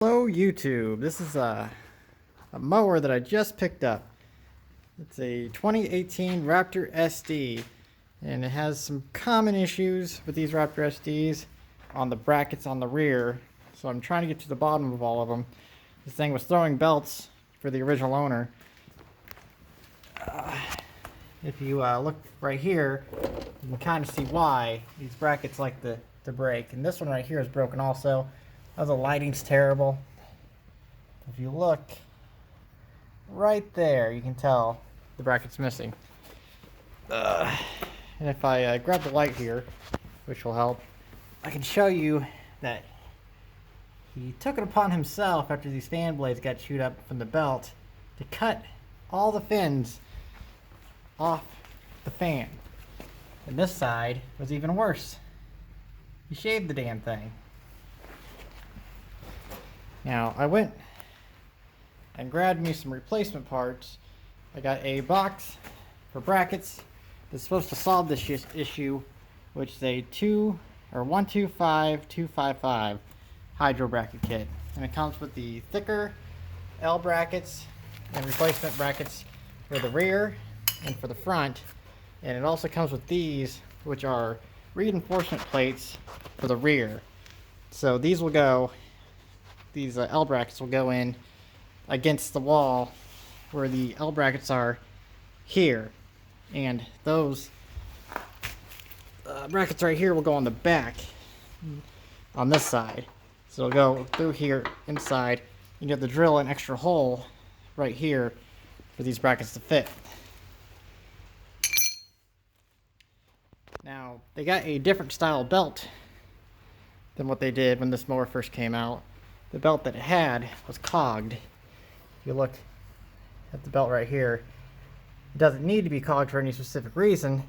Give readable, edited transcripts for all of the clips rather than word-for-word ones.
Hello YouTube, this is a mower that I just picked up. It's a 2018 Raptor SD and it has some common issues with these Raptor SDs on the brackets on the rear. So I'm trying to get to the bottom of all of them. This thing was throwing belts for the original owner. If you look right here, you can kind of see why these brackets like to break. And this one right here is broken also. The lighting's terrible. If you look right there, you can tell the bracket's missing. And if I grab the light here, which will help, I can show you that he took it upon himself after these fan blades got chewed up from the belt to cut all the fins off the fan. And this side was even worse. He shaved the damn thing. Now, I went and grabbed me some replacement parts. I got a box for brackets that's supposed to solve this issue, which is a 125255 hydro bracket kit. And it comes with the thicker L brackets and replacement brackets for the rear and for the front. And it also comes with these, which are reinforcement plates for the rear. So these will go, these L brackets will go in against the wall where the L brackets are here, and those brackets right here will go on the back on this side. So it'll go through here inside. You have to drill an extra hole right here for these brackets to fit. Now, they got a different style belt than what they did when this mower first came out. The belt that it had was cogged. If you look at the belt right here, it doesn't need to be cogged for any specific reason.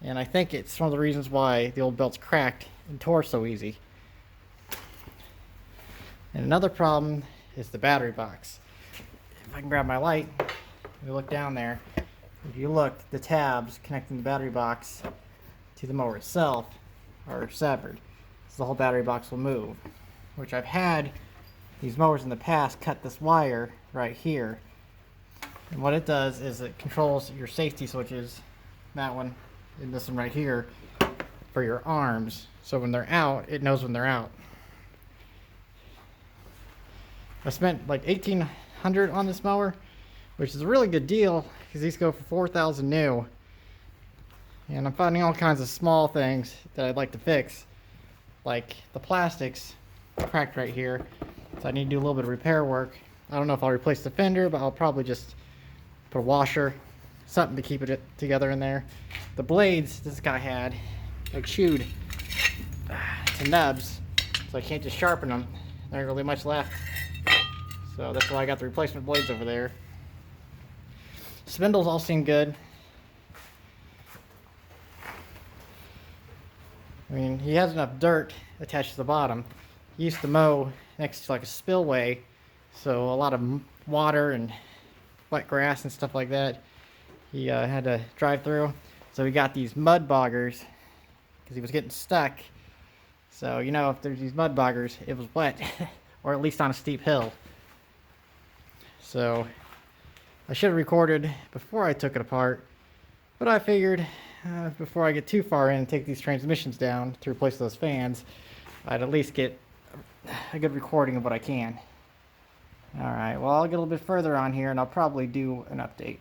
And I think it's one of the reasons why the old belt's cracked and tore so easy. And another problem is the battery box. If I can grab my light, we look down there. If you look, the tabs connecting the battery box to the mower itself are severed. So the whole battery box will move. Which I've had these mowers in the past cut this wire right here. And what it does is it controls your safety switches, that one and this one right here, for your arms. So when they're out, it knows when they're out. I spent like $1,800 on this mower, which is a really good deal because these go for $4,000 new. And I'm finding all kinds of small things that I'd like to fix, like the plastics cracked right here, so I need to do a little bit of repair work. I don't know if I'll replace the fender, but I'll probably just put a washer, something to keep it together in there. The blades this guy had, like chewed to nubs, so I can't just sharpen them. There ain't really much left, so that's why I got the replacement blades over there. Spindles all seem good. I mean, he has enough dirt attached to the bottom. He used to mow next to like a spillway, so a lot of water and wet grass and stuff like that he had to drive through. So he got these mud boggers because he was getting stuck. So you know, if there's these mud boggers, it was wet or at least on a steep hill. So I should have recorded before I took it apart, but I figured before I get too far in and take these transmissions down to replace those fans, I'd at least get a good recording of what I can. Alright, well, I'll get a little bit further on here and I'll probably do an update.